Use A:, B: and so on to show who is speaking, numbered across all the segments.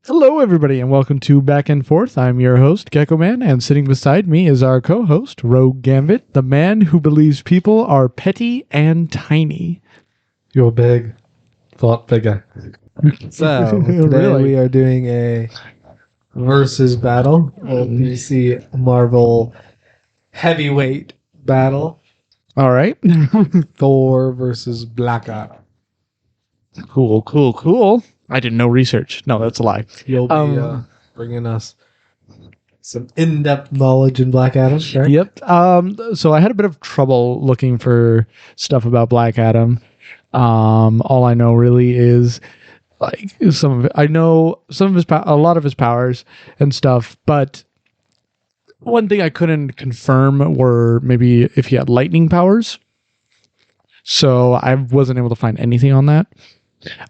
A: Hello, everybody, and welcome to Back and Forth. I'm your host, Gecko Man, and sitting beside me is our co-host, Rogue Gambit, the man who believes people are petty and tiny.
B: You're big. Thought bigger. So, today
A: Really?
B: we are doing a versus battle, a DC Marvel heavyweight battle.
A: All right.
B: Thor versus Black Adam.
A: Cool. I did no research. No, that's a lie.
B: You'll be bringing us some in-depth knowledge in Black Adam, right?
A: Yep. So I had a bit of trouble looking for stuff about Black Adam. All I know really is like some of it. I know some of his a lot of his powers and stuff, but one thing I couldn't confirm were maybe if he had lightning powers. So I wasn't able to find anything on that.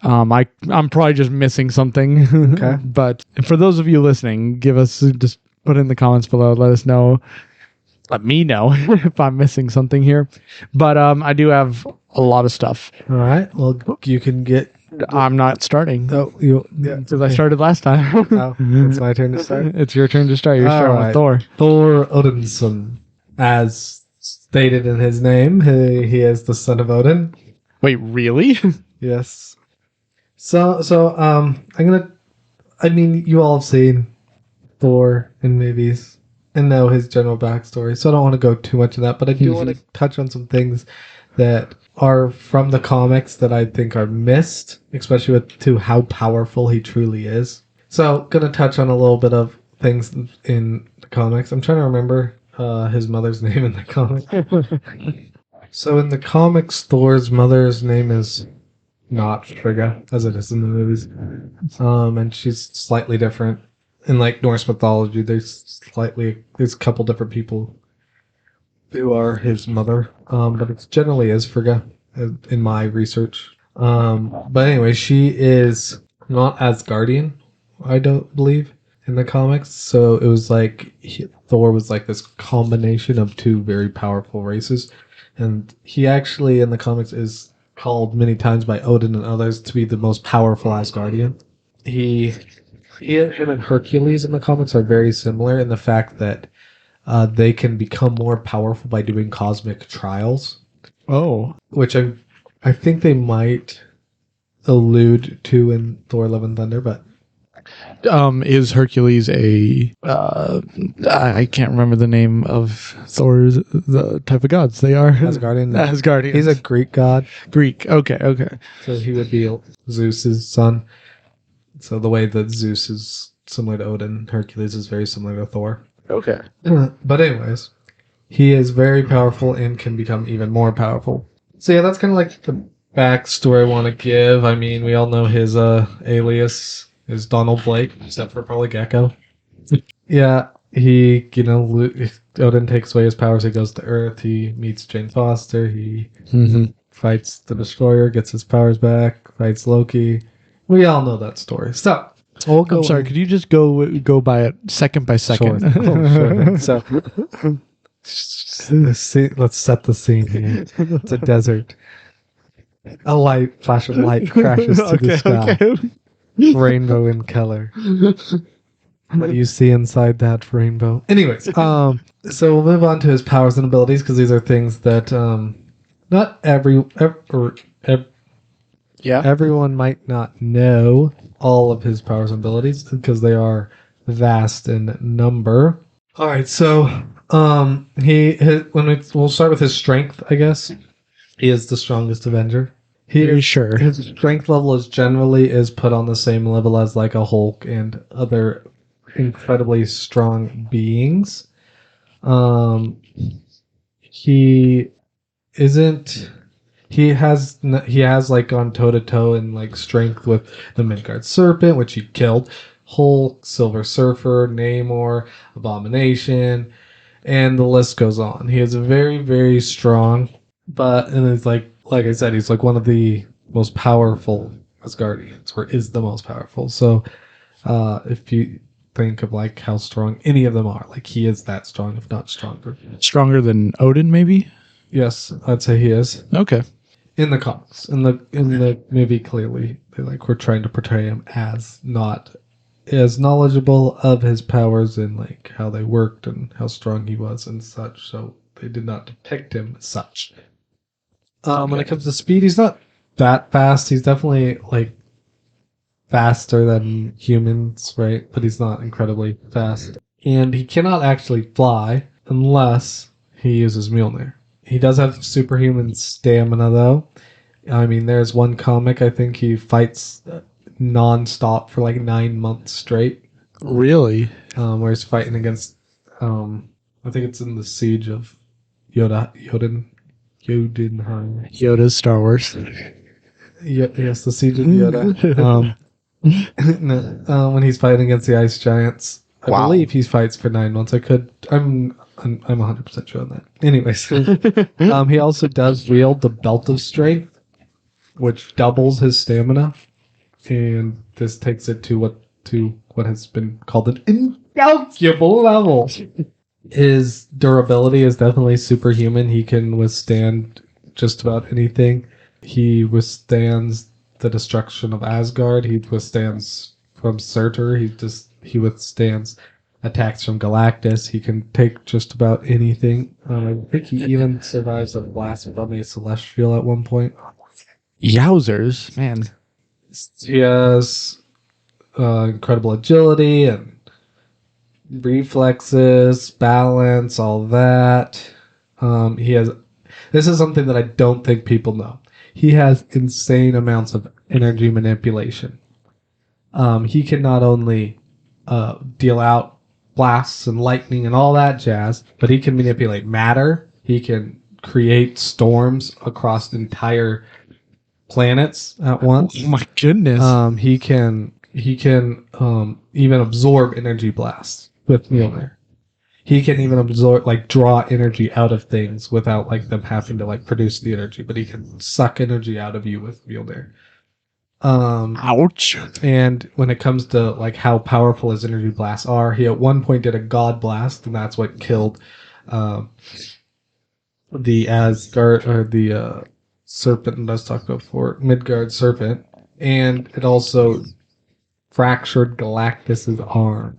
A: I'm probably just missing something.
B: Okay.
A: But for those of you listening, just put in the comments below. Let me know if I'm missing something here. But I do have a lot of stuff.
B: All right. Well, you can get.
A: I'm not starting.
B: Oh,
A: Because I started last time.
B: Oh, it's my turn to start.
A: It's your turn to start. You're starting with Thor.
B: Thor Odinson, as stated in his name, he is the son of Odin.
A: Wait, really?
B: Yes. So, I mean, you all have seen Thor in movies and know his general backstory, so I don't want to go too much in that, but I do want to touch on some things that are from the comics that I think are missed, especially to how powerful he truly is. So, gonna touch on a little bit of things in the comics. I'm trying to remember his mother's name in the comics. So, in the comics, Thor's mother's name is not Frigga, as it is in the movies. And she's slightly different. In like Norse mythology, there's a couple different people who are his mother. But it generally is Frigga in my research. But anyway, she is not Asgardian, I don't believe, in the comics. So it was like Thor was like this combination of two very powerful races. And he actually in the comics is called many times by Odin and others to be the most powerful Asgardian. Him and Hercules in the comics are very similar in the fact that they can become more powerful by doing cosmic trials.
A: Oh.
B: Which I think they might allude to in Thor: Love and Thunder, but
A: Is Hercules I can't remember the name of Thor's the type of gods they are.
B: Asgardian.
A: Asgardians.
B: He's a Greek god.
A: Greek. Okay.
B: So he would be Zeus's son. So the way that Zeus is similar to Odin, Hercules is very similar to Thor.
A: Okay.
B: But anyways, he is very powerful and can become even more powerful. So yeah, that's kind of like the backstory I want to give. I mean, we all know his alias is Donald Blake, except for probably Gecko. Yeah, Odin takes away his powers. He goes to Earth. He meets Jane Foster. He fights the Destroyer, gets his powers back, fights Loki. We all know that story. So,
A: I'm sorry, could you just go by it second by second?
B: Sure. So, let's set the scene here. It's a desert. A flash of light crashes to the sky.
A: Okay.
B: Rainbow in color. What do you see inside that rainbow? Anyways, so we'll move on to his powers and abilities because these are things that not everyone might not know all of his powers and abilities because they are vast in number. All right, so we'll start with his strength, I guess. He is the strongest Avenger.
A: Sure.
B: His strength level is put on the same level as like a Hulk and other incredibly strong beings. He has like gone toe to toe in like strength with the Midgard Serpent, which he killed, Hulk, Silver Surfer, Namor, Abomination, and the list goes on. He is very, very strong, and it's like I said, he's like one of the most powerful Asgardians, or is the most powerful. So, if you think of like how strong any of them are, like he is that strong, if not stronger.
A: Stronger than Odin, maybe?
B: Yes, I'd say he is.
A: Okay.
B: In the comics, in the movie, clearly they were trying to portray him as not as knowledgeable of his powers and like how they worked and how strong he was and such. So they did not depict him as such. When it comes to speed, he's not that fast. He's definitely like faster than humans, right? But he's not incredibly fast. And he cannot actually fly unless he uses Mjolnir. He does have superhuman stamina, though. I mean, there's one comic, I think he fights non-stop for like 9 months straight.
A: Really?
B: Where he's fighting against, I think it's in the Siege of Jotunheim.
A: Yoda's Star Wars.
B: Yes, the Siege of Yoda. When he's fighting against the ice giants. I believe he fights for 9 months. I'm 100% sure on that. Anyways, he also does wield the Belt of Strength, which doubles his stamina, and this takes it to what has been called an incalculable level. His durability is definitely superhuman. He can withstand just about anything. He withstands the destruction of Asgard. He withstands from Surtur. He withstands attacks from Galactus. He can take just about anything. I think he even survives a blast from a Celestial at one point.
A: Yowzers, man.
B: He has incredible agility and reflexes, balance, all that. He has. This is something that I don't think people know. He has insane amounts of energy manipulation. He can not only deal out blasts and lightning and all that jazz, but he can manipulate matter. He can create storms across entire planets at once.
A: Oh my goodness.
B: He can even absorb energy blasts with Mjolnir. He can even absorb, like, draw energy out of things without like them having to like produce the energy, but he can suck energy out of you with Mjolnir.
A: Ouch.
B: And when it comes to like how powerful his energy blasts are, he at one point did a god blast, and that's what killed the Asgard or the serpent I was talking about before, Midgard serpent, and it also fractured Galactus's arm.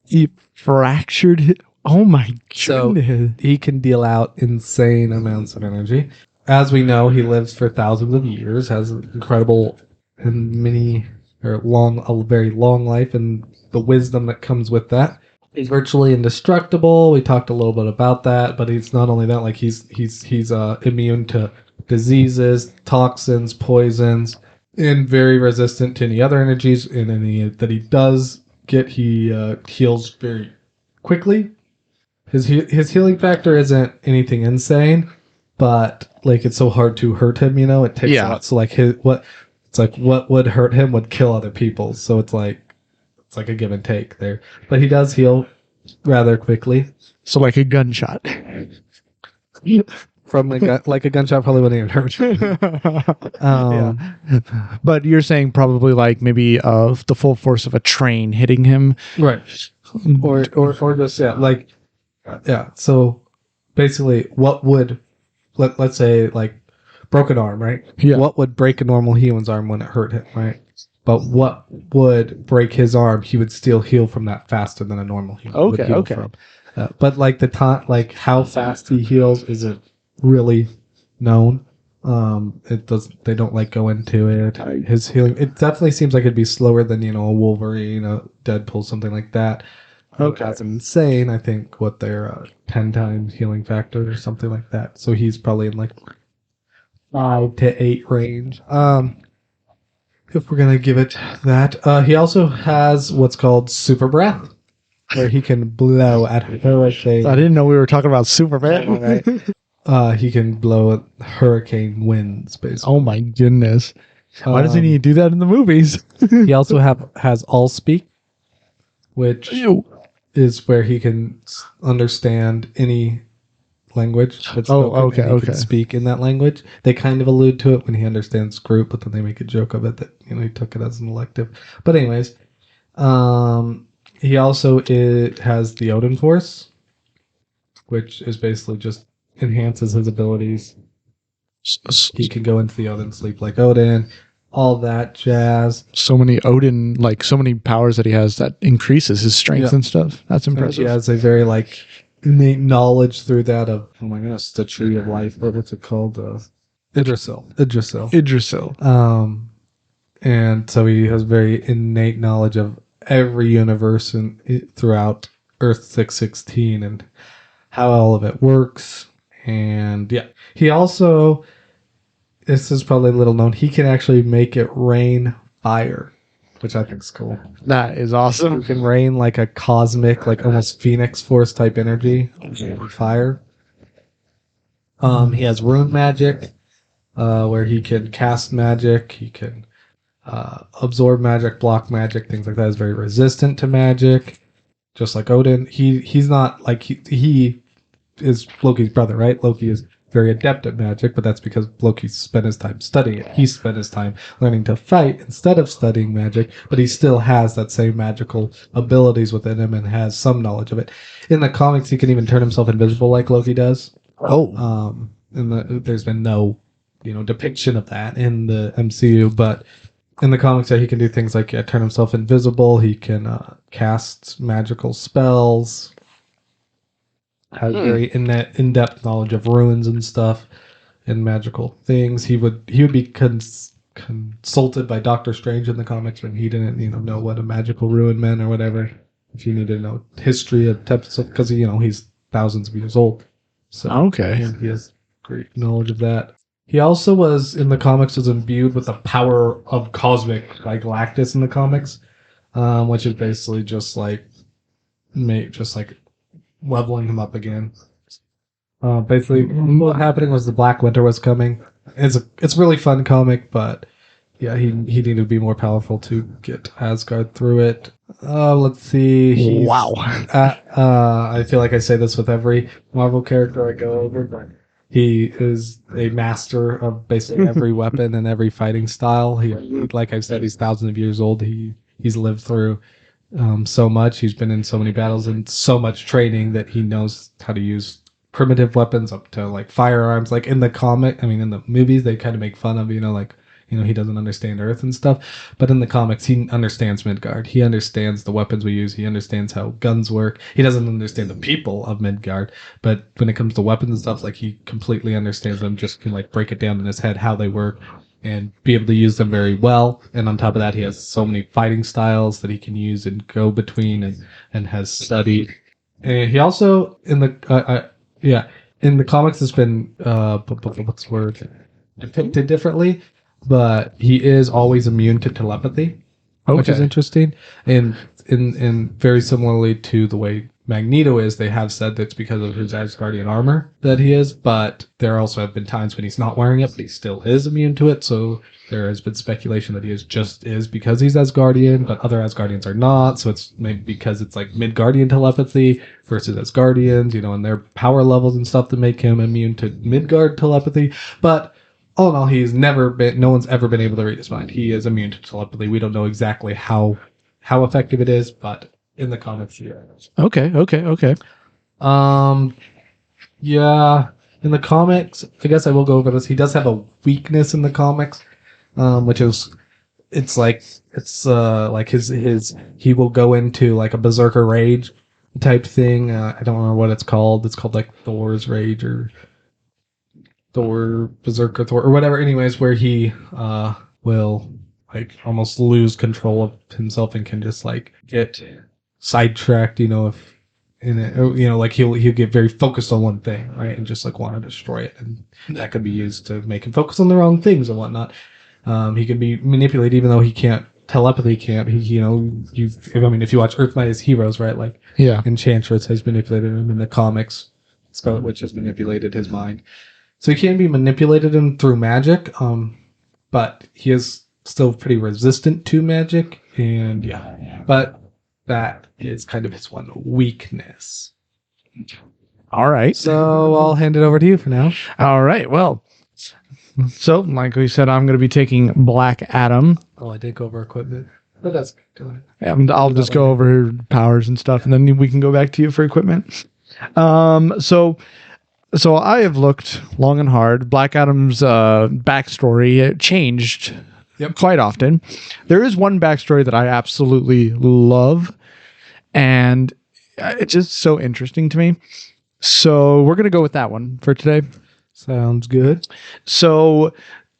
A: He fractured it. Oh my
B: So
A: goodness.
B: he can deal out insane amounts of energy. As we know, he lives for thousands of years, has an incredible and a very long life, and the wisdom that comes with that. He's virtually indestructible. We talked a little bit about that, but he's not only that, like he's immune to diseases, toxins, poisons, and very resistant to any other energies. And any that he does get, he heals very quickly. His healing factor isn't anything insane, but like it's so hard to hurt him, it takes a lot. So like what would hurt him would kill other people. So it's like a give and take there. But he does heal rather quickly.
A: So like a gunshot.
B: From a gunshot probably wouldn't even hurt.
A: Yeah. But you're saying probably like maybe the full force of a train hitting him.
B: Right. Or just so basically what would let's say like broken arm, right?
A: Yeah.
B: What would break a normal human's arm when it hurt him, right? But what would break his arm, he would still heal from that faster than a normal human would heal from. But like the time, like how fast he heals isn't really known. They don't like go into it. His healing, it definitely seems like it'd be slower than a Wolverine, Deadpool, something like that. That's insane. I think what their 10 times healing factor or something like that. So he's probably in like 5 to 8 range. If we're gonna give it that, he also has what's called super breath, where he can blow at hurricane.
A: I didn't know we were talking about Superman.
B: Right. He can blow at hurricane winds, basically.
A: Oh my goodness! Why doesn't he do that in the movies?
B: He also has all speak, which is where he can understand any language. He can speak in that language. They kind of allude to it when he understands Groot, but then they make a joke of it that he took it as an elective. But anyways, he also has the Odin Force, which is basically just enhances his abilities. He can go into the Odin sleep like Odin. all that jazz.
A: So many Odin, like so many powers that he has that increases his strength
B: Yeah.
A: and stuff. That's
B: And
A: impressive.
B: he has a very like innate knowledge through that of, oh my goodness, the tree of life. What's it called? Idrisil.
A: Idrisil.
B: And so he has very innate knowledge of every universe and throughout Earth 616 and how all of it works. And yeah, he also, this is probably a little known, he can actually make it rain fire, which I think is cool.
A: That is
B: He
A: awesome.
B: can rain like a cosmic, like almost Phoenix Force type energy, fire. He has rune magic, where he can cast magic. He can absorb magic, block magic, things like that. Is very resistant to magic, just like Odin. He's not like he is Loki's brother, right? Loki is very adept at magic, but that's because Loki spent his time studying it. He spent his time learning to fight instead of studying magic, but he still has that same magical abilities within him and has some knowledge of it. In the comics, he can even turn himself invisible like Loki does.
A: Oh.
B: There's been no, depiction of that in the MCU, but in the comics, he can do things like turn himself invisible. He can cast magical spells. Has very in-depth knowledge of runes and stuff and magical things. He would be consulted by Doctor Strange in the comics when he didn't know what a magical rune meant or whatever. If you need to know history of types of stuff, because he's thousands of years old. So
A: Okay.
B: and he has great knowledge of that. He also was in the comics was imbued with the power of cosmic, like Galactus in the comics, which is basically just like leveling him up again. Basically, what happening was the Black Winter was coming. It's a really fun comic, but yeah, he needed to be more powerful to get Asgard through it. Let's see.
A: Wow.
B: I feel like I say this with every Marvel character I go over, but he is a master of basically every weapon and every fighting style. He, like I said, he's thousands of years old. He's lived through so much. He's been in so many battles and so much training that he knows how to use primitive weapons up to like firearms. Like in the in the movies, they kind of make fun of, he doesn't understand Earth and stuff. But in the comics, he understands Midgard. He understands the weapons we use. He understands how guns work. He doesn't understand the people of Midgard. But when it comes to weapons and stuff, like he completely understands them, just can like break it down in his head how they work and be able to use them very well. And on top of that, he has so many fighting styles that he can use and go between and has studied. And he also, in the comics, it's been, what's the word? Depicted differently, but he is always immune to telepathy, which is interesting. And in very similarly to the way Magneto is, they have said that's because of his Asgardian armor that he is, but there also have been times when he's not wearing it, but he still is immune to it. So there has been speculation that he is because he's Asgardian, but other Asgardians are not. So it's maybe because it's like Midgardian telepathy versus Asgardians, and their power levels and stuff that make him immune to Midgard telepathy. But all in all, no one's ever been able to read his mind. He is immune to telepathy. We don't know exactly how effective it is, but in the comics, yeah.
A: Okay.
B: Yeah. In the comics, I guess I will go over this. He does have a weakness in the comics, which is, like his he will go into like a berserker rage type thing. I don't remember what it's called. It's called like Thor's rage or Thor, Berserker Thor, or whatever. Anyways, where he will like almost lose control of himself and can just like get sidetracked, if in it, like he'll get very focused on one thing, right, and just like want to destroy it, and that could be used to make him focus on the wrong things and whatnot. He can be manipulated, even though he can't telepathy. Can't he? If you watch Earth Might His Heroes, right, like Enchantress has manipulated him in the comics. Scarlet Witch has manipulated his mind. So he can be manipulated through magic, but he is still pretty resistant to magic, and but that is kind of his one weakness.
A: All right.
B: So I'll hand it over to you for now.
A: All right. Well, so like we said, I'm going to be taking Black Adam.
B: Oh, I did go over equipment, but that's good.
A: And I'll just go over powers and stuff, and then we can go back to you for equipment. So I have looked long and hard. Black Adam's backstory changed quite often. There is one backstory that I absolutely love, and it's just so interesting to me. So we're going to go with that one for today.
B: Sounds good.
A: So,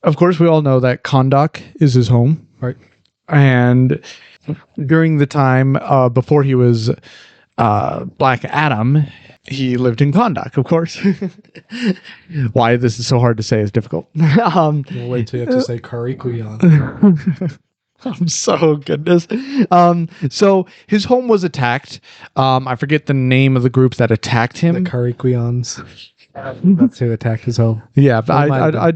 A: of course, we all know that Kondak is his home.
B: Right.
A: And during the time before he was Black Adam, he lived in Kondak, of course. Why this is so hard to say is difficult.
B: We'll wait till you have to say Karikuyan.
A: I'm so goodness. So his home was attacked. I forget the name of the group that attacked him.
B: The Karikuyans. That's who attacked his home.
A: Yeah, it probably
B: I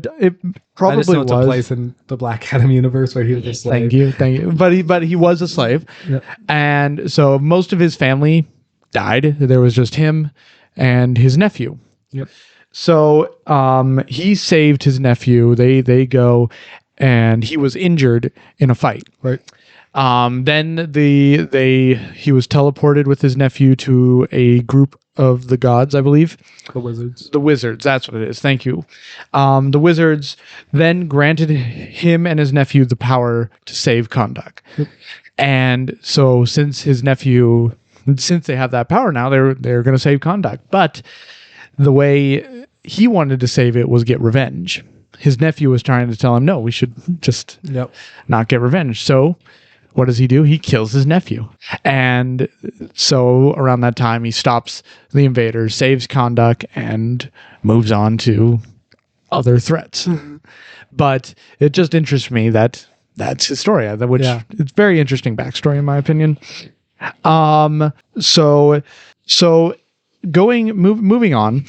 B: just know it's
A: was
B: a place in the Black Adam universe where he was a slave.
A: Thank you. But he was a slave,
B: Yep.
A: and so most of his family died. There was just him and his nephew.
B: Yep.
A: So he saved his nephew. They go, and he was injured in a fight.
B: Right.
A: Then he was teleported with his nephew to a group of the gods, I believe.
B: The wizards.
A: The wizards, that's what it is. Thank you. The wizards then granted him and his nephew the power to save Kondak.
B: Yep.
A: And so since they have that power now, they're going to save Kondak. But the way he wanted to save it was get revenge. His nephew was trying to tell him, no, we should just not get revenge. So what does he do? He kills his nephew. And so around that time, he stops the invaders, saves Kondak, and moves on to other threats. But it just interests me that that's his story, which it's very interesting backstory, in my opinion. Moving on,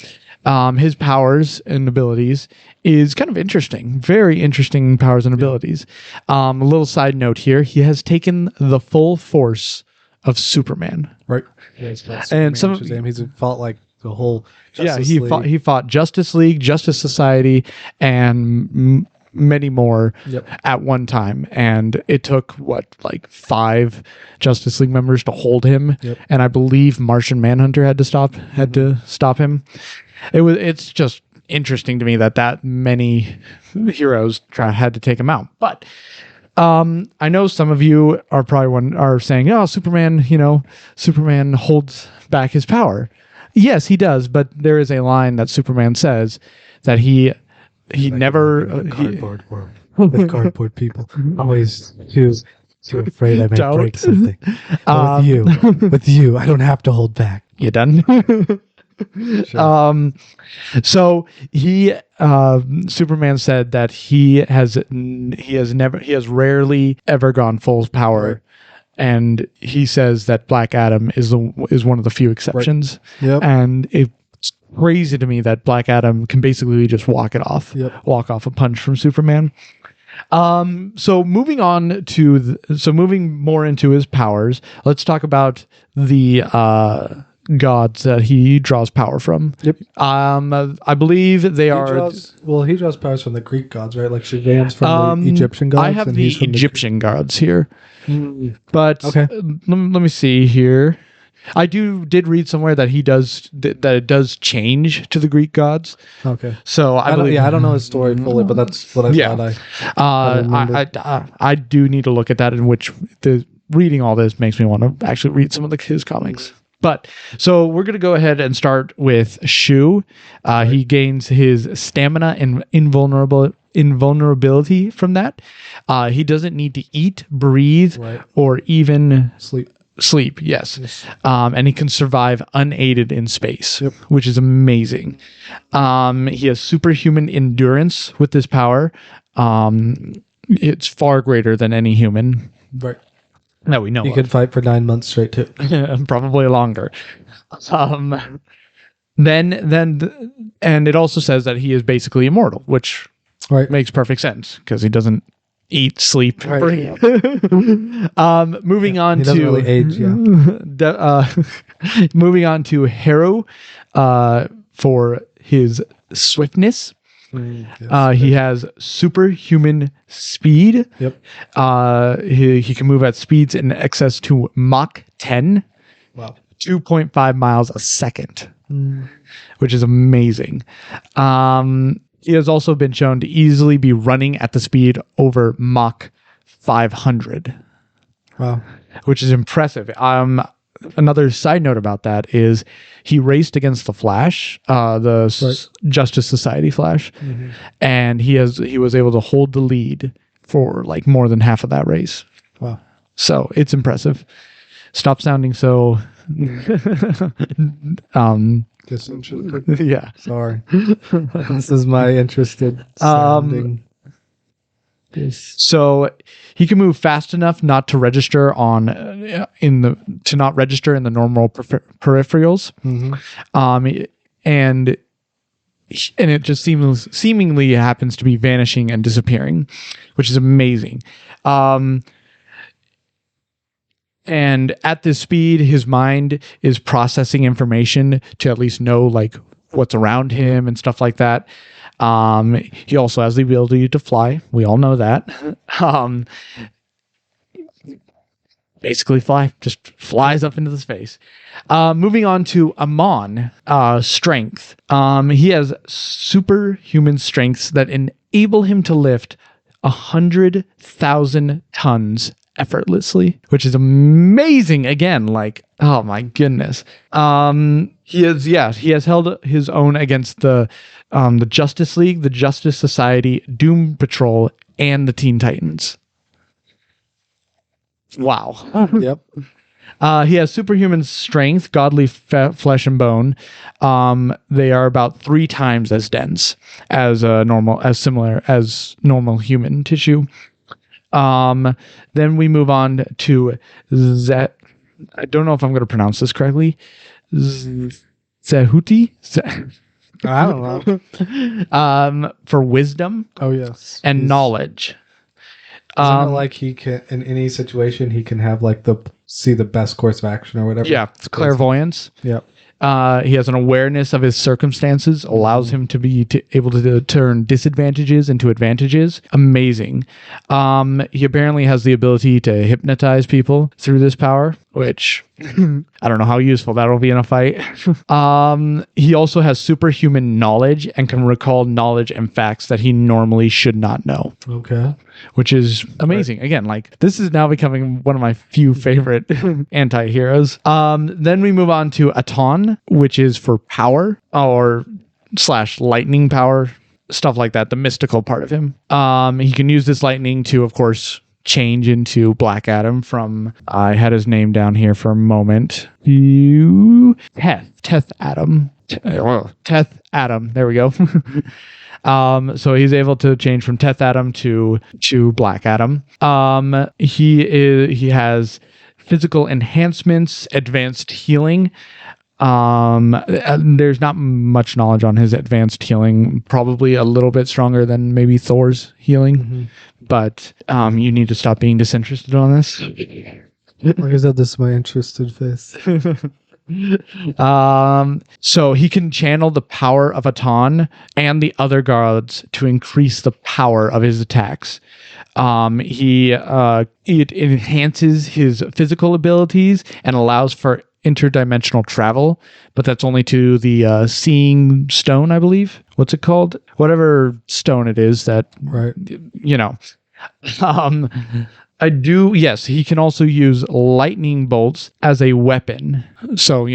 A: his powers and abilities is kind of interesting. Very interesting powers and abilities. A little side note here. He has taken the full force of Superman.
B: Right.
A: And
B: he's fought like the whole
A: Justice League. He fought Justice League, Justice Society, and many more at one time. And it took, 5 Justice League members to hold him.
B: Yep.
A: And I believe Martian Manhunter had to stop him. It's just interesting to me that many heroes had to take him out. But I know some of you are probably saying, "Oh, Superman holds back his power." Yes, he does, but there is a line that Superman says that he never
B: cardboard world with cardboard people. Always too afraid I may break something. But with you, I don't have to hold back.
A: You done? Sure. So Superman said that he has rarely ever gone full power, right. And he says that Black Adam is one of the few exceptions.
B: Right. Yep.
A: And it's crazy to me that Black Adam can basically just walk off a punch from Superman. So moving more into his powers, let's talk about the gods that he draws power from.
B: Yep.
A: I believe he
B: draws powers from the Greek gods, right? Like Shazam's from the Egyptian gods.
A: I have the Egyptian gods here. But
B: okay.
A: Let me see here. I did read somewhere that it does change to the Greek gods.
B: Okay.
A: So I
B: don't know his story fully, but that's what I thought.
A: I do need to look at that, in which reading all this makes me want to actually read some of his comics. But so we're going to go ahead and start with Shu. Right. He gains his stamina and invulnerability from that. He doesn't need to eat, breathe, right. Or even sleep. Yes. And he can survive unaided in space, which is amazing. He has superhuman endurance with this power. It's far greater than any human.
B: Right.
A: That we know.
B: You could fight for 9 months straight too.
A: Probably longer. Then it also says that he is basically immortal, which makes perfect sense because he doesn't eat, sleep, breathe. Moving on
B: he doesn't really age,
A: moving on to Haru for his swiftness. He has superhuman speed.
B: Yep.
A: He can move at speeds in excess to Mach 10.
B: Wow.
A: 2.5 miles a second, which is amazing. He has also been shown to easily be running at the speed over Mach 500.
B: Wow.
A: Which is impressive. Another side note about that is he raced against the Flash, Justice Society Flash, and he was able to hold the lead for like more than half of that race.
B: Wow.
A: So it's impressive. Stop sounding so
B: disinterested.
A: Yeah.
B: Sorry. This is my interested sounding.
A: So he can move fast enough not to register in the normal peripherals, and it just seemingly happens to be vanishing and disappearing, which is amazing. And at this speed, his mind is processing information to at least know like what's around him and stuff like that. He also has the ability to fly. We all know that. Basically fly, just flies up into the space. Moving on to Amon, strength. He has superhuman strengths that enable him to lift 100,000 tons effortlessly, which is amazing. Again, like, oh my goodness. He has held his own against the Justice League, the Justice Society, Doom Patrol, and the Teen Titans. Wow.
B: Yep.
A: He has superhuman strength, godly flesh and bone. They are about 3 times as dense as normal human tissue. Then we move on to I don't know if I'm going to pronounce this correctly. Zehuti?
B: I don't know.
A: For wisdom.
B: Oh, yes.
A: And knowledge.
B: Isn't it like he can, in any situation, he can have like see the best course of action or whatever?
A: Yeah, it's clairvoyance.
B: Yep.
A: He has an awareness of his circumstances, allows him to be able to turn disadvantages into advantages. Amazing. He apparently has the ability to hypnotize people through this power, which I don't know how useful that'll be in a fight. He also has superhuman knowledge and can recall knowledge and facts that he normally should not know.
B: Okay.
A: Which is amazing. Right. Again, like this is now becoming one of my few favorite anti-heroes. Then we move on to Aton, which is for power or / lightning power, stuff like that, the mystical part of him. He can use this lightning to, of course, change into Black Adam from, I had his name down here for a moment. Teth Adam. Teth Adam. There we go. So he's able to change from Teth Adam to Black Adam. He has physical enhancements, advanced healing. There's not much knowledge on his advanced healing. Probably a little bit stronger than maybe Thor's healing, but you need to stop being disinterested on this.
B: Like I said, this is my interested face.
A: So he can channel the power of Aton and the other gods to increase the power of his attacks. It enhances his physical abilities and allows for interdimensional travel, but that's only to the seeing stone, I believe. What's it called? Whatever stone it is that,
B: right?
A: You know. Yes, he can also use lightning bolts as a weapon. So,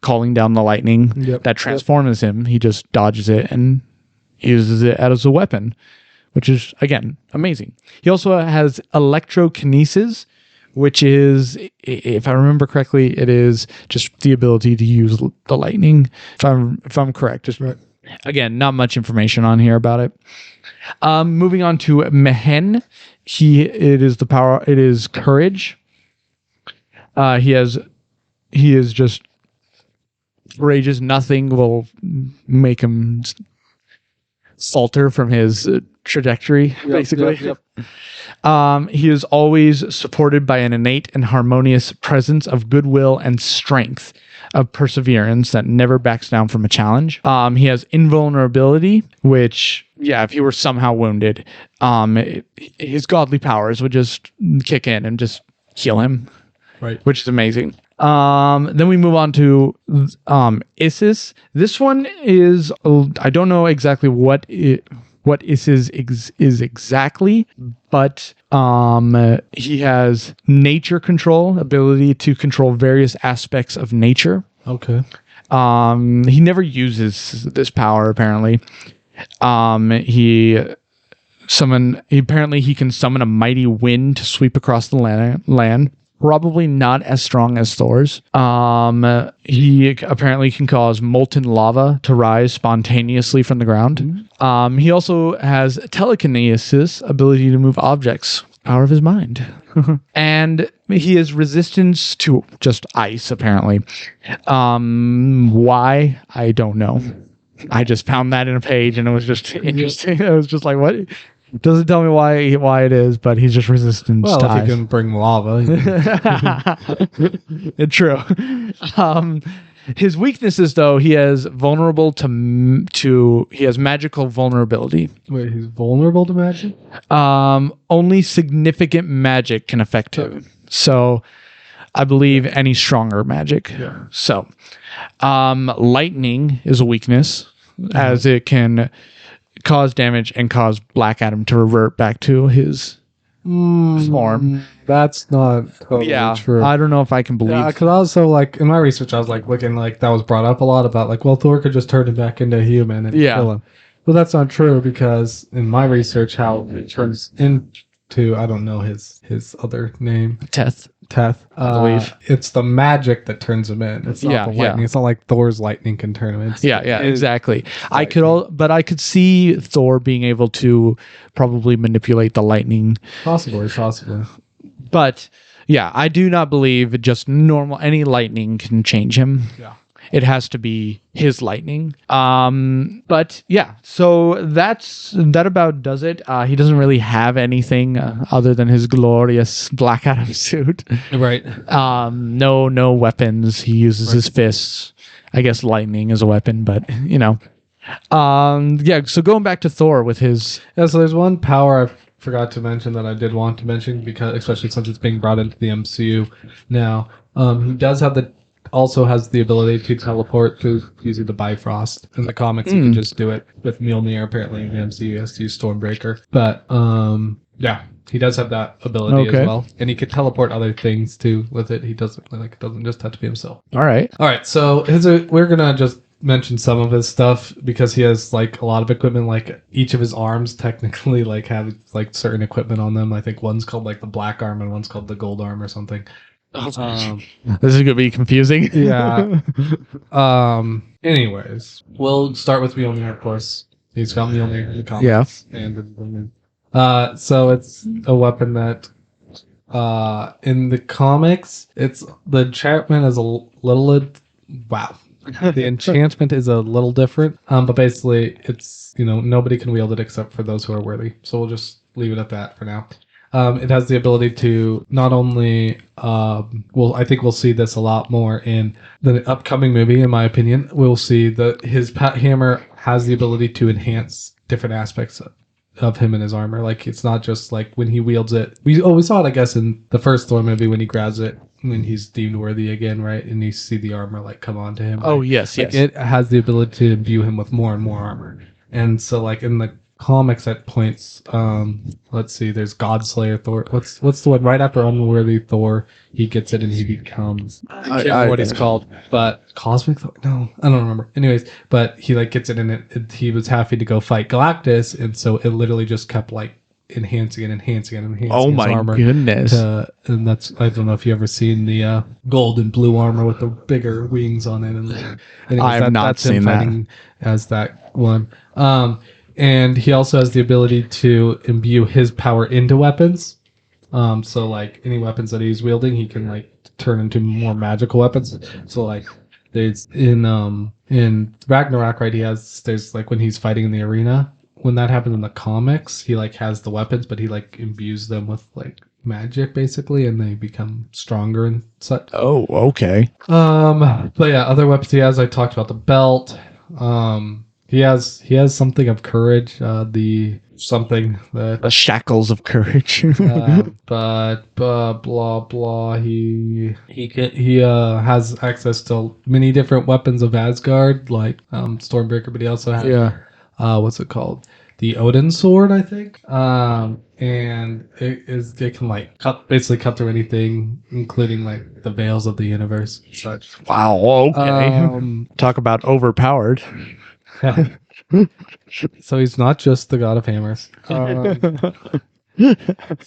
A: calling down the lightning that transforms him, he just dodges it and uses it as a weapon, which is, again, amazing. He also has electrokinesis, which is, if I remember correctly, it is just the ability to use the lightning. If I'm correct, just right. Again, not much information on here about it. Moving on to Mehen. It is courage. He is just courageous. Nothing will make him falter from his trajectory, basically. He is always supported by an innate and harmonious presence of goodwill and strength of perseverance that never backs down from a challenge. He has invulnerability, which, if he were somehow wounded, his godly powers would just kick in and just heal him, right? Which is amazing. Then we move on to Isis. This one is I don't know exactly what Isis is exactly, but he has nature control, ability to control various aspects of nature.
B: Okay.
A: He never uses this power apparently. He apparently he can summon a mighty wind to sweep across the land. Probably not as strong as Thor's. He apparently can cause molten lava to rise spontaneously from the ground. He also has telekinesis, ability to move objects, power of his mind. And he has resistance to just ice, apparently. Why? I don't know. I just found that in a page and it was just interesting. I was just like, what? It doesn't tell me why it is, but he's just resistant to
B: Well, if
A: ice.
B: you can bring lava.
A: True. His weaknesses, though, he has vulnerable to he has magical vulnerability.
B: Wait, he's vulnerable to magic?
A: Only significant magic can affect him. So I believe any stronger magic.
B: Yeah.
A: So lightning is a weakness, as it can cause damage and cause Black Adam to revert back to his form.
B: That's not totally true.
A: I don't know if I can believe.
B: Yeah, because also, like, in my research, I was, like, looking, like, that was brought up a lot about, like, well, Thor could just turn him back into a human and kill him. Well, that's not true, because in my research, how it turns into, I don't know his other name.
A: Teth.
B: I believe. It's the magic that turns him in. It's not the lightning. It's not like Thor's lightning can turn him in.
A: Exactly. I could see Thor being able to probably manipulate the lightning.
B: Possibly.
A: But yeah, I do not believe just any lightning can change him.
B: Yeah.
A: It has to be his lightning. But yeah, so that about does it. He doesn't really have anything other than his glorious Black Adam suit.
B: Right.
A: No weapons. He uses his fists. I guess lightning is a weapon, but you know. So going back to Thor with his...
B: Yeah, so there's one power I forgot to mention that I did want to mention, because especially since it's being brought into the MCU now. He does have also has the ability to teleport through using the Bifrost. In the comics, you can just do it with Mjolnir. Apparently, in the MCU, he has to use Stormbreaker. But yeah, he does have that ability as well, and he could teleport other things too with it. He doesn't it doesn't just have to be himself.
A: All right.
B: So we're gonna just mention some of his stuff, because he has like a lot of equipment. Like each of his arms technically like have like certain equipment on them. I think one's called like the black arm and one's called the gold arm or something.
A: This is gonna be confusing.
B: Yeah. Anyways, we'll start with Mjolnir, of course. He's got Mjolnir in the comics. Yeah. And so it's a weapon that in the comics, it's the enchantment is a little the enchantment is a little different. But basically it's nobody can wield it except for those who are worthy. So we'll just leave it at that for now. It has the ability to not only, I think we'll see this a lot more in the upcoming movie, in my opinion. We'll see that his hammer has the ability to enhance different aspects of him and his armor. Like, it's not just like when he wields it. We saw it, I guess, in the first Thor movie when he grabs it, when he's deemed worthy again, right? And you see the armor like come onto him.
A: Oh,
B: right?
A: yes.
B: It has the ability to imbue him with more and more armor. And so, like, in the comics at points, let's see, there's Godslayer Thor. What's the one right after Unworthy Thor? He gets it and he becomes, I can't remember what he's called, but Cosmic Thor? No, I don't remember. Anyways, but he like gets it and he was happy to go fight Galactus, and so it literally just kept like enhancing his armor.
A: Goodness.
B: And that's, I don't know if you ever seen the gold and blue armor with the bigger wings on it. And anyways,
A: I have not seen that.
B: As that one. And he also has the ability to imbue his power into weapons. So like any weapons that he's wielding, he can like turn into more magical weapons. So like there's in Ragnarok, right? There's like when he's fighting in the arena. When that happens in the comics, he like has the weapons, but he like imbues them with like magic basically, and they become stronger and such.
A: Oh, okay.
B: But yeah, other weapons he has, I talked about the belt. he has something of courage. The something that.
A: The shackles of courage.
B: But blah blah. He has access to many different weapons of Asgard, like Stormbreaker, but he also has
A: Yeah.
B: what's it called? The Odin sword, I think. And it can like basically cut through anything, including like the veils of the universe and such.
A: Wow. Okay. Talk about overpowered.
B: So he's not just the god of hammers. So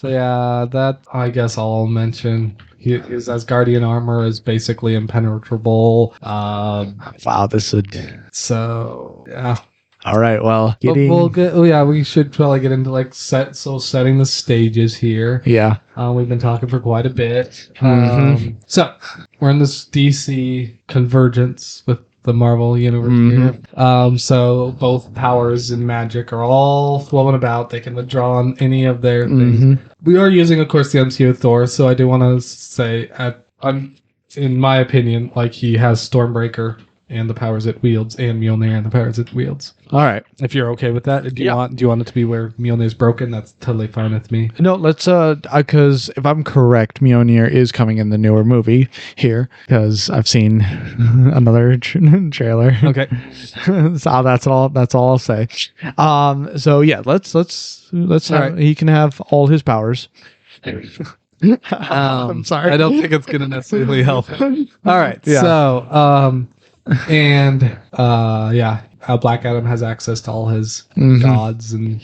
B: yeah, that I guess I'll mention. His Asgardian armor is basically impenetrable.
A: Wow. This would.
B: So yeah.
A: All right. Well,
B: we should probably get into like setting the stages here.
A: Yeah.
B: We've been talking for quite a bit.
A: Mhm.
B: So we're in this DC convergence with the Marvel universe here. So both powers and magic are all flowing about. They can withdraw on any of their things. We are using, of course, the MCU Thor. So I do want to say, in my opinion, like he has Stormbreaker and the powers it wields, and Mjolnir and the powers it wields.
A: All right.
B: If you're okay with that, do you want it to be where Mjolnir's broken? That's totally fine with me.
A: No, let's because if I'm correct, Mjolnir is coming in the newer movie here because I've seen another trailer.
B: Okay.
A: So that's all I'll say. So yeah, let's have, he can have all his powers. I'm sorry.
B: I don't think it's gonna necessarily help. All right.
A: Yeah.
B: So Black Adam has access to all his gods and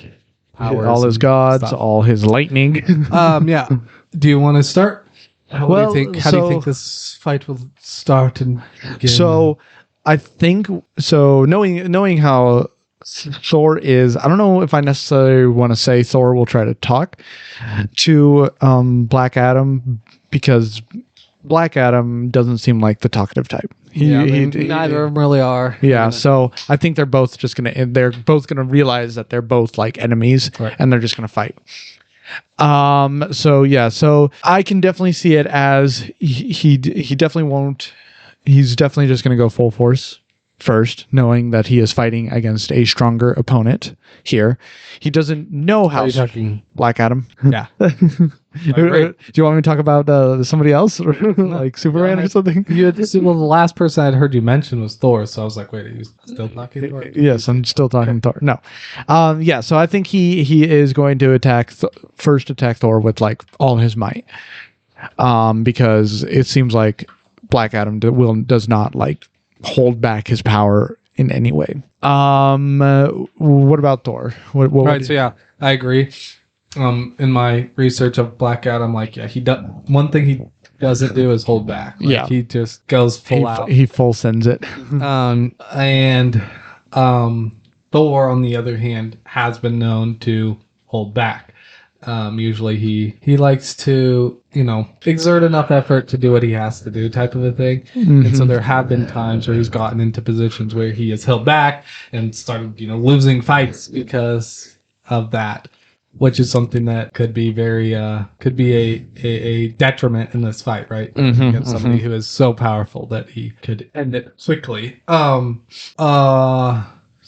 B: powers,
A: all his gods,
B: stuff.
A: all his lightning.
B: Yeah. Do you want to start? How do you think this fight will start and begin?
A: So I think knowing how Thor is, I don't know if I necessarily want to say Thor will try to talk to Black Adam, because Black Adam doesn't seem like the talkative type.
B: Neither of them really are.
A: Yeah, so I think they're both gonna realize that they're both like enemies,
B: right,
A: and they're just gonna fight. So I can definitely see it as he definitely won't. He's definitely just gonna go full force first, knowing that he is fighting against a stronger opponent here. He doesn't know how.
B: Are you talking
A: Black Adam?
B: Yeah.
A: Do you want me to talk about somebody else, like Superman or something?
B: The last person I'd heard you mention was Thor, so I was like, wait, are you still talking Thor?
A: Yes, I'm still talking Thor. No, so I think he is going to attack Thor with like all his might, because it seems like Black Adam does not like hold back his power in any way. What about Thor? Right.
B: So yeah, I agree. In my research of Black Adam, he does one thing he doesn't do is hold back. He just goes full out.
A: He full sends it.
B: And Thor, on the other hand, has been known to hold back. Usually he likes to, exert enough effort to do what he has to do, type of a thing. And so there have been times where he's gotten into positions where he has held back and started, losing fights because of that, which is something that could be a detriment in this fight, right? Against somebody who is so powerful that he could end it quickly. So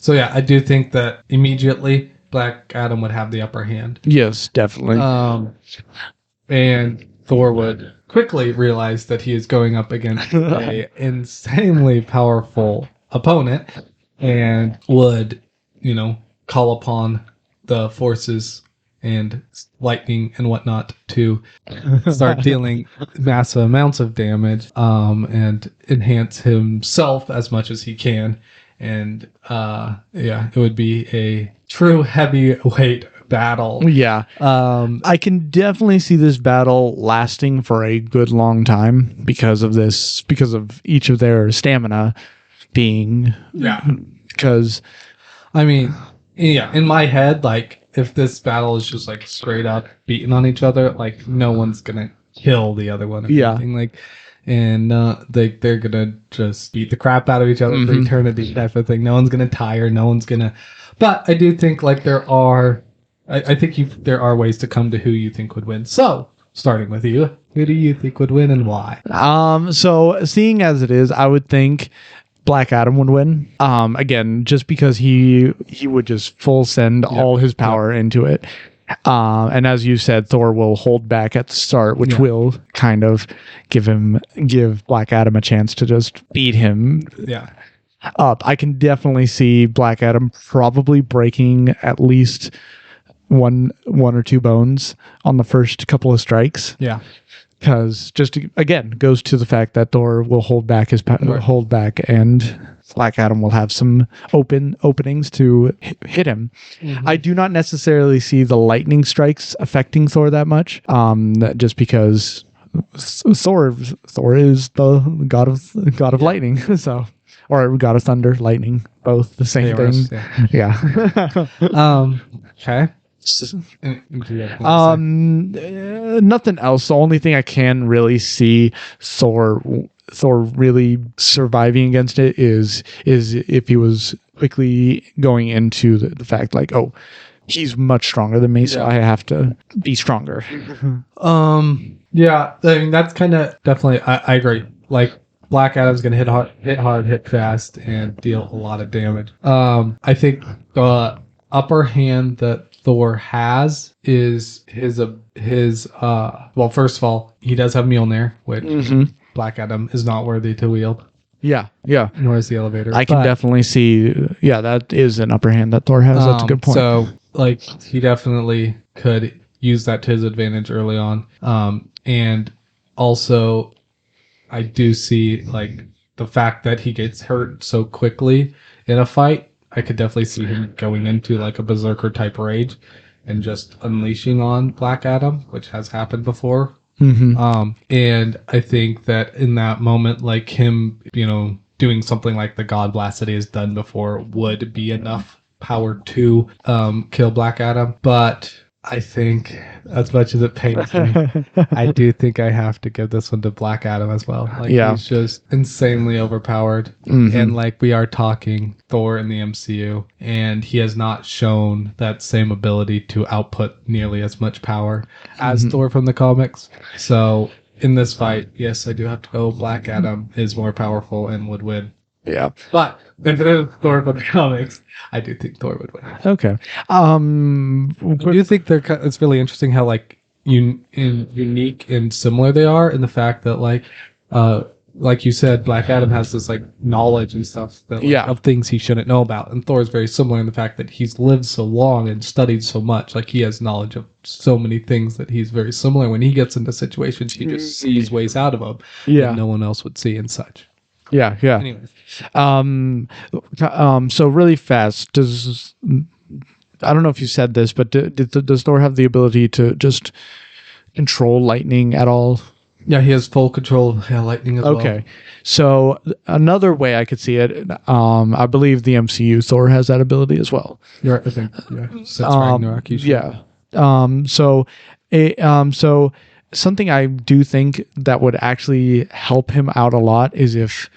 B: yeah, I do think that immediately Black Adam would have the upper hand.
A: Yes, definitely.
B: And Thor would quickly realize that he is going up against a insanely powerful opponent, and would, call upon the forces and lightning and whatnot to start dealing massive amounts of damage, and enhance himself as much as he can. And it would be a true heavyweight battle.
A: Yeah. I can definitely see this battle lasting for a good long time because of each of their stamina being.
B: Yeah.
A: Because,
B: in my head, if this battle is just straight up beating on each other, no one's gonna kill the other one. And they're gonna just beat the crap out of each other for eternity, type of thing. No one's gonna tire. No one's gonna. But I do think there are. I think there are ways to come to who you think would win. So starting with you, who do you think would win and why?
A: So seeing as it is, I would think Black Adam would win. Again, just because he would just full send all his power into it. And as you said, Thor will hold back at the start, which will kind of give Black Adam a chance to just beat him up. I can definitely see Black Adam probably breaking at least one or two bones on the first couple of strikes.
B: Yeah.
A: Because just again goes to the fact that Thor will hold back hold back, and Black Adam will have some openings to hit him. Mm-hmm. I do not necessarily see the lightning strikes affecting Thor that much. Just because Thor is the god of lightning, so or god of thunder, lightning, both the same thing. Yeah.
B: Okay.
A: Nothing else. The only thing I can really see Thor really surviving against it is if he was quickly going into the fact like, oh, he's much stronger than me, so I have to be stronger.
B: Yeah, I mean that's kind of definitely. I agree. Like Black Adam's gonna hit hard, hit fast, and deal a lot of damage. I think the upper hand that Thor has is his well, first of all, he does have Mjolnir, which Black Adam is not worthy to wield.
A: Yeah.
B: Nor is the elevator.
A: I can definitely see. Yeah, that is an upper hand that Thor has. That's a good point.
B: So, like, he definitely could use that to his advantage early on. And also, I do see like the fact that he gets hurt so quickly in a fight. I could definitely see him going into like a berserker type rage and just unleashing on Black Adam, which has happened before. And I think that in that moment, like him, doing something like the God Blast that he has done before would be enough power to kill Black Adam. But I think, as much as it pains me, I do think I have to give this one to Black Adam as well. Like, he's just insanely overpowered. And like, we are talking Thor in the MCU, and he has not shown that same ability to output nearly as much power as Thor from the comics. So in this fight, yes, I do have to go. Black Adam is more powerful and would win.
A: Yeah.
B: But if it is Thor from the comics, I do think Thor would win.
A: Okay.
B: I do think it's really interesting how like unique and similar they are in the fact that like you said, Black Adam has this like knowledge and stuff that of things he shouldn't know about, and Thor is very similar in the fact that he's lived so long and studied so much. Like, he has knowledge of so many things that he's very similar. When he gets into situations, he just sees ways out of them that no one else would see and such.
A: Yeah.
B: Anyways.
A: So really fast, I don't know if you said this, but does Thor have the ability to just control lightning at all?
B: Yeah, he has full control of lightning as well.
A: Okay. So another way I could see it, I believe the MCU Thor has that ability as well.
B: I think, since Ragnarok,
A: So something I do think that would actually help him out a lot is if,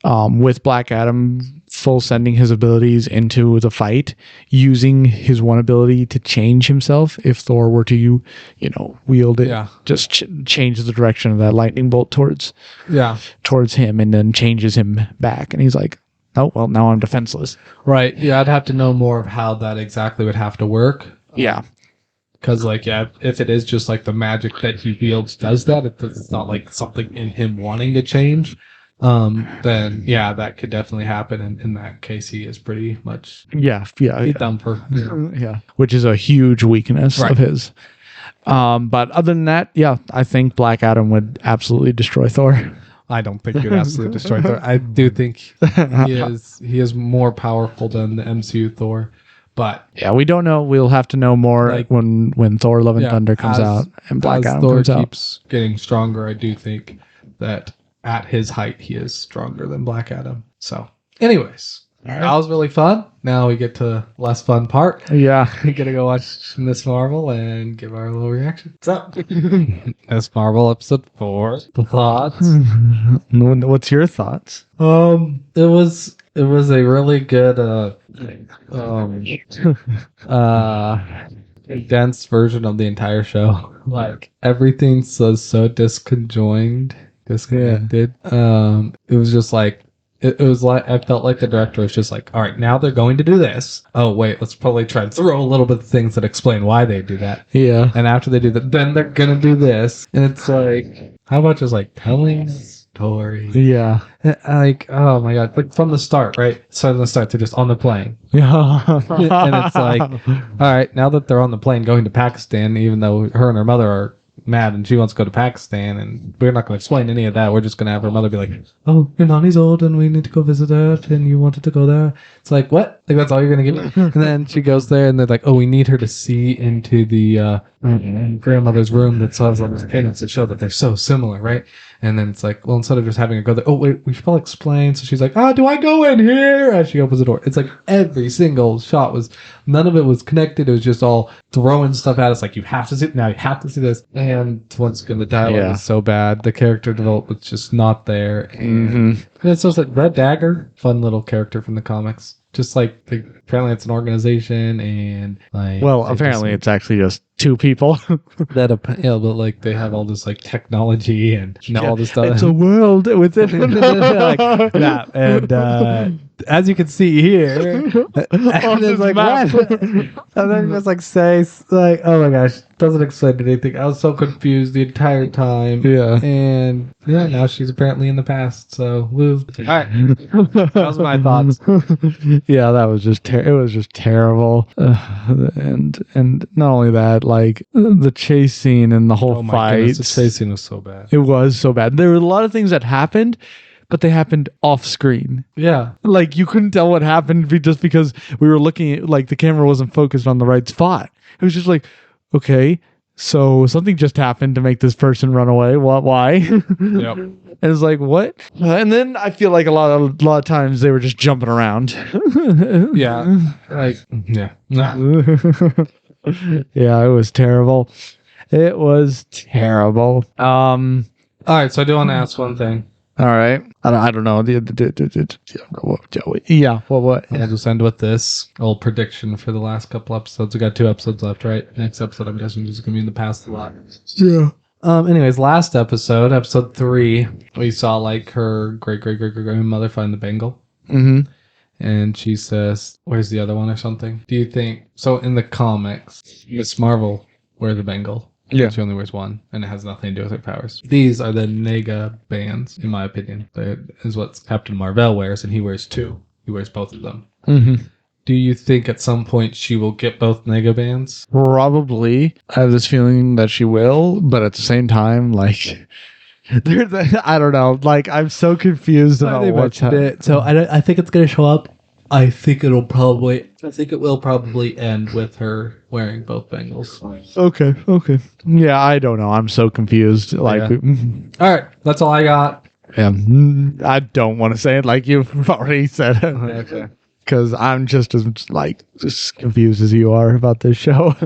A: with Black Adam full sending his abilities into the fight, using his one ability to change himself. If Thor were to, wield it, just change the direction of that lightning bolt towards him, and then changes him back, and he's like, oh well, now I'm defenseless.
B: Right. Yeah, I'd have to know more of how that exactly would have to work. Because, if it is just like the magic that he wields does that, it's not like something in him wanting to change, then that could definitely happen. And in that case, he is pretty much done for.
A: Which is a huge weakness of his. But other than that, I think Black Adam would absolutely destroy Thor.
B: I don't think he would absolutely destroy Thor. I do think he is more powerful than the MCU Thor. But
A: we don't know. We'll have to know more when Thor: Love and Thunder comes out and Black Adam
B: Thor
A: comes out.
B: Keeps getting stronger. I do think that at his height, he is stronger than Black Adam. So, anyways, that was really fun. Now we get to less fun part.
A: Yeah,
B: we gotta go watch Miss Marvel and give our little reaction. So, Miss Marvel episode 4. The thoughts.
A: What's your thoughts?
B: It was a really good condensed version of the entire show. Like, everything's so disconnected. It was just like, it was like I felt like the director was just like, all right, now they're going to do this. Oh wait, let's probably try to throw a little bit of things that explain why they do that.
A: Yeah.
B: And after they do that, then they're gonna do this. And it's like, how about just like telling a story?
A: Yeah.
B: Like, oh my god, like from the start, right? So from the start, they're just on the plane.
A: Yeah.
B: And it's like, all right, now that they're on the plane going to Pakistan, even though her and her mother are mad and she wants to go to Pakistan, and we're not going to explain any of that. We're just going to have her mother be like, oh, your nanny's old and we need to go visit her and you wanted to go there. It's like, what? Like, that's all you're going to give me? And then she goes there and they're like, oh, we need her to see into the grandmother's room that has all these paintings that show that they're so similar, right? And then it's like, well, instead of just having her go there, oh, wait, we should probably explain. So she's like, do I go in here? As she opens the door. It's like every single shot none of it was connected. It was just all throwing stuff at us. Like, you have to see it now. You have to see this. And once again, the dialogue was so bad. The character development was just not there. And it's just like Red Dagger, fun little character from the comics. Just like, apparently it's an organization and like...
A: Well, apparently it's actually just two people.
B: But like they have all this like technology and all this stuff.
A: It's a world within
B: like that. And as you can see here, and it's like what? And then just like say like, oh my gosh, doesn't explain anything. I was so confused the entire time.
A: Yeah.
B: And yeah, now she's apparently in the past. So woo. All right, that was my thoughts.
A: Yeah, that was just it was just terrible. And not only that, like the chase scene and the whole fight.
B: Goodness, the chase scene was so bad.
A: It was so bad. There were a lot of things that happened, but they happened off screen.
B: Yeah.
A: Like you couldn't tell what happened just because we were looking at, like, the camera wasn't focused on the right spot. It was just like, okay, so something just happened to make this person run away. What? Why?
B: Yep.
A: And it's like, what? And then I feel like a lot of times they were just jumping around.
B: Yeah. Like, yeah.
A: Yeah, it was terrible. It was terrible.
B: All right, so I do want to ask one thing.
A: All right. I don't know. Yeah. What?
B: I'll just end with this old prediction for the last couple episodes. We got 2 episodes left, right? Next episode, I'm guessing, is going to be in the past a lot.
A: Yeah.
B: Anyways, last episode 3, we saw like her great-great-great-grandmother find the bangle.
A: Mm-hmm.
B: And she says, where's the other one or something? Do you think... So in the comics, Miss Marvel wears the bangle.
A: Yeah.
B: She only wears one, and it has nothing to do with her powers. These are the Nega bands, in my opinion. That is what Captain Marvel wears, and he wears 2. He wears both of them.
A: Mm-hmm.
B: Do you think at some point she will get both Nega bands?
A: Probably. I have this feeling that she will, but at the same time, like... I don't know. Like, I'm so confused about what's happening.
B: So I think it's going to show up. I think it will probably end with her wearing both bangles.
A: Okay. Yeah, I don't know. I'm so confused. Like,
B: Yeah. All right, that's all I got.
A: Yeah, I don't want to say it like you've already said it.
B: Okay.
A: Because I'm just as just confused as you are about this show.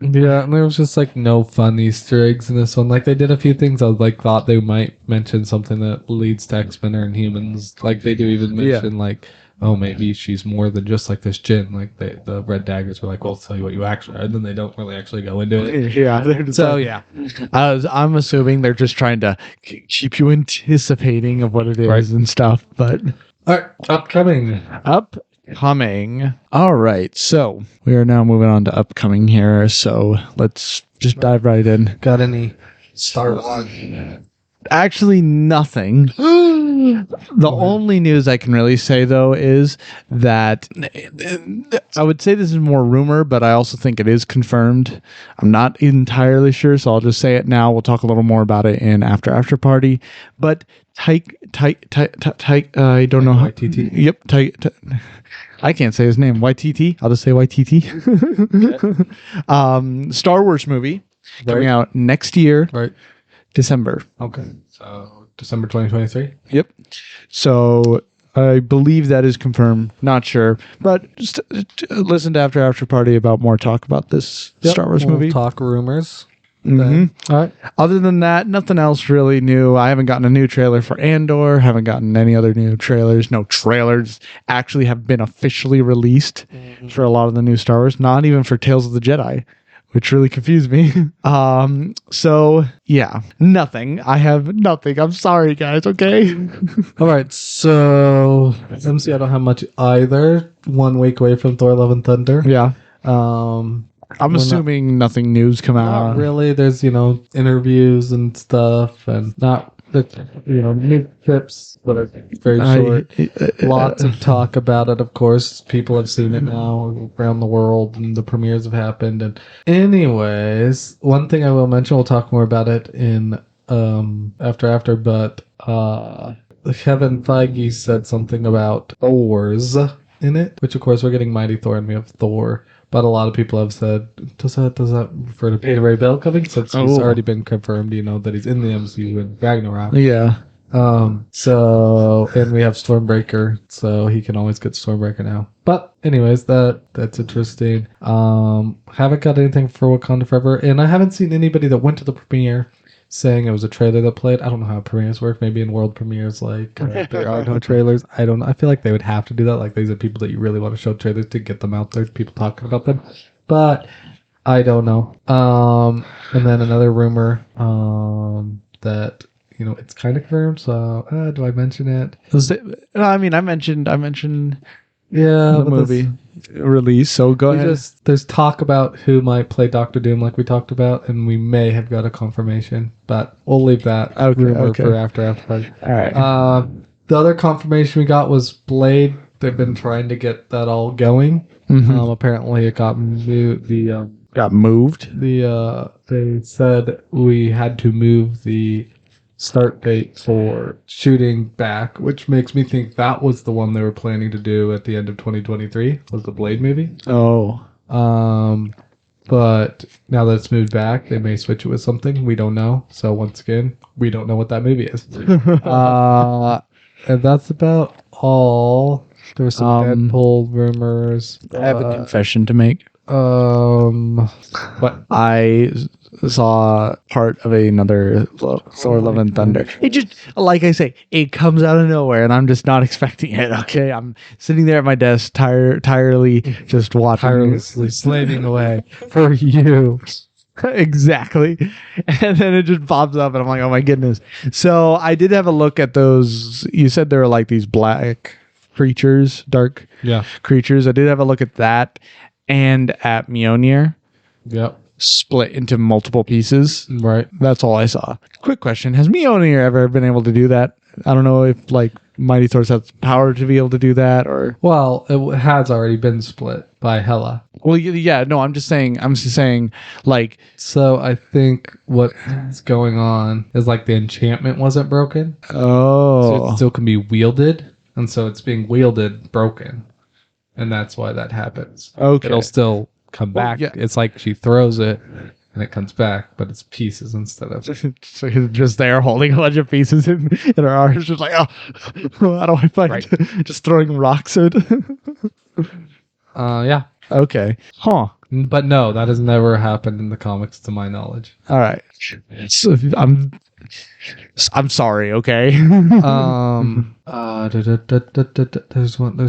B: Yeah, and there was just like no fun Easter eggs in this one. Like they did a few things I like thought they might mention something that leads to X-Men or Inhumans. Like they do even mention like, oh, maybe she's more than just like this Jinn. Like the Red Daggers were like, well, I'll tell you what you actually are. And then they don't really actually go into it.
A: Yeah. I'm assuming they're just trying to keep you anticipating of what it is and stuff. But
B: all right, upcoming.
A: All right, so we are now moving on to upcoming here. So let's just dive right in.
B: Got any Star Wars?
A: Actually, nothing. The only news I can really say, though, is that I would say this is more rumor, but I also think it is confirmed. I'm not entirely sure, so I'll just say it now. We'll talk a little more about it in After Party. But I don't know how.
B: YTT.
A: Yep. I can't say his name. YTT. I'll just say YTT.
B: Okay.
A: Star Wars movie coming out next year.
B: Right.
A: December.
B: Okay. So December 2023.
A: Yep. So I believe that is confirmed. Not sure, but just listen to After Party about more talk about this Star Wars movie.
B: Talk rumors.
A: Mm-hmm.
B: All right.
A: Other than that, nothing else really new. I haven't gotten a new trailer for Andor. Haven't gotten any other new trailers. No trailers actually have been officially released for a lot of the new Star Wars. Not even for Tales of the Jedi, which really confused me. So yeah, nothing. I have nothing. I'm sorry, guys. Okay.
B: All right, so MC, I don't have much either. 1 week away from Thor: Love and Thunder.
A: Yeah.
B: Um,
A: I'm assuming nothing new's come
B: not
A: out.
B: really. There's interviews and stuff, and not the new clips, but it's very short. Lots of talk about it. Of course, people have seen it now around the world, and the premieres have happened. And anyways, one thing I will mention, we'll talk more about it in after, but Kevin Feige said something about Thor's in it, which of course we're getting Mighty Thor and we have Thor. But a lot of people have said, does that refer to Peter Ray Bell coming? Since he's already been confirmed, that he's in the MCU in Ragnarok.
A: Yeah.
B: And we have Stormbreaker, so he can always get Stormbreaker now. But anyways, that's interesting. Haven't got anything for Wakanda Forever, and I haven't seen anybody that went to the premiere saying it was a trailer that played. I don't know how premieres work. Maybe in world premieres, there are no trailers. I don't know. I feel like they would have to do that. Like, these are people that you really want to show trailers to get them out there, people talking about them. But I don't know. And then another rumor that it's kind of confirmed. So do I mention it?
A: I mentioned
B: Yeah,
A: the movie release. So go ahead.
B: There's talk about who might play Doctor Doom, like we talked about, and we may have got a confirmation, but we'll leave that rumor for after.
A: All right.
B: The other confirmation we got was Blade. They've been trying to get that all going.
A: Mm-hmm.
B: Apparently, it got moved.
A: Got moved.
B: They said we had to move the start date for shooting back, which makes me think that was the one they were planning to do at the end of 2023, was the Blade movie.
A: Oh.
B: But now that it's moved back, they may switch it with something. We don't know. So once again, we don't know what that movie is. And that's about all. There were some Deadpool rumors.
A: I have a confession to make.
B: What?
A: I saw part of another Thor: Love and Thunder. It just, like I say, it comes out of nowhere, and I'm just not expecting it. Okay, I'm sitting there at my desk, tirelessly just watching,
B: tirelessly slaving away for you.
A: Exactly. And then it just pops up, and I'm like, oh my goodness. So I did have a look at those. You said there were like these black creatures, dark creatures. I did have a look at that, and at Mjolnir.
B: Yep.
A: Split into multiple pieces.
B: Right.
A: That's all I saw. Quick question. Has Mjolnir ever been able to do that? I don't know if Mighty Thor's has the power to be able to do that, or...
B: Well, it has already been split by Hela.
A: Well, yeah, no, I'm just saying,
B: So I think what's going on is the enchantment wasn't broken.
A: Oh.
B: So it still can be wielded, and so it's being wielded broken. And that's why that happens.
A: Okay.
B: It'll still come back. Yeah. It's like she throws it and it comes back, but it's pieces instead of...
A: So he's just there holding a bunch of pieces in her arms, just like, oh, how do I fight? Right. Just throwing rocks at it.
B: Yeah.
A: Okay. Huh.
B: But no, that has never happened in the comics to my knowledge.
A: All right. So I'm sorry, okay?
B: There's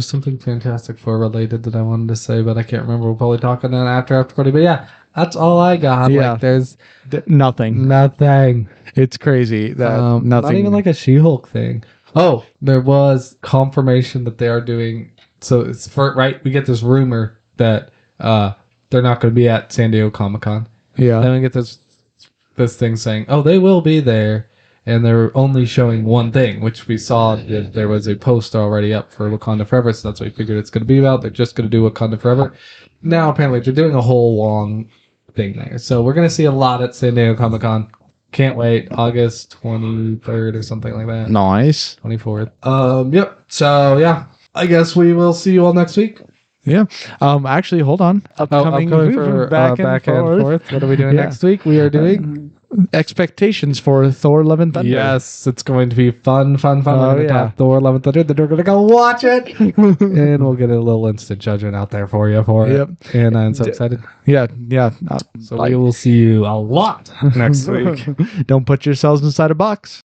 B: something Fantastic Four related that I wanted to say, but I can't remember. We'll probably talk on that after party. But yeah, that's all I got.
A: Yeah.
B: There's
A: nothing. It's crazy that nothing.
B: Not even a She-Hulk thing. Oh, there was confirmation that they are doing. So it's right. We get this rumor that they're not going to be at San Diego Comic-Con.
A: Yeah.
B: Then we get this thing saying, oh, they will be there, and they're only showing one thing, which we saw that there was a poster already up for Wakanda Forever, so that's what we figured it's going to be about. They're just going to do Wakanda Forever. Now, apparently, they're doing a whole long thing there. So we're going to see a lot at San Diego Comic-Con. Can't wait. August 23rd or something like that.
A: Nice.
B: 24th. Yep. So, yeah. I guess we will see you all next week.
A: Yeah. Actually, hold on.
B: Upcoming for back and forth. What are we doing next week? We are doing
A: expectations for Thor: Love and Thunder.
B: Yes, it's going to be fun. We're going to talk Thor: Love and Thunder. Then we're going to go watch it, and we'll get a little instant judgment out there for you it. And I'm so excited.
A: Yeah.
B: So we will see you a lot next week.
A: Don't put yourselves inside a box.